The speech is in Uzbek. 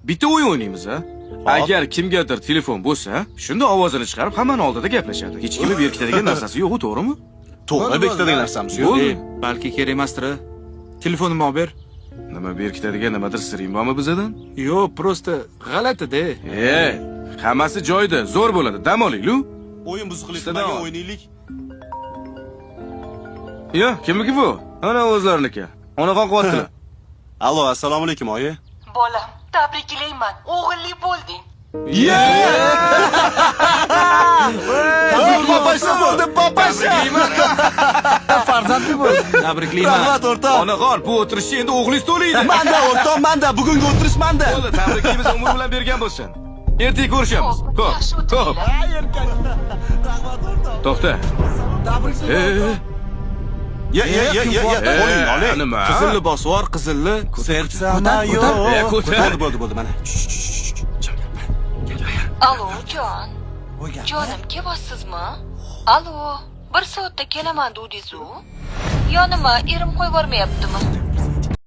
bitta o'yin o'ynaymiz a. Agar kimgadir telefon bo'lsa, shunda ovozini chiqarib hammaning oldida gaplashadi. Hech kimni berkitadigan narsasi yo'q, to'g'rimi? To'g'ri bekitadigan narsamiz yo'q. Balki kerak emasdir. Telefonimni olib ber. Nima berkitadigan nimadir siring bormi bizadan? Yo'q, prosta g'alati-da. Hammasi joyida, zo'r bo'ladi. Dam oling-lu. O'yin buzuqlikdan o'ynaylik. Yo, kimniki bu? Ana o'zlariniki. Onaxon qilyaptilar. Allo, assalomu alaykum, oyi. Bolam, tabriklayman. O'g'illi bo'lding. Papasha bo'ldi, papasha. Farzandli bo'l. Tabriklayman. Rahmat, o'rtoq. Onaxon, bu o'tirishni endi o'g'lingiz to'laydi. Manda, o'rtoq, manda. Bugungi o'tirish manda. Bo'ldi, tabriklaymiz, umr bilan bergan bo'lsin. Ertaga ko'rishamiz. Yaxshi Xo'p. o'tiringlar. Rahmat, o'rtoq. To'xta. Ya, oling. Nima? Qizil libos bor, qizilli. Sertsana yo'q. ko'tar. Bo'ldi, mana. Alo, jon. Jonim, kelyapsizmi? Alo, 1 soatda kelaman dedingiz-ku. Yo nima, erim qo'yib yubormayaptimi?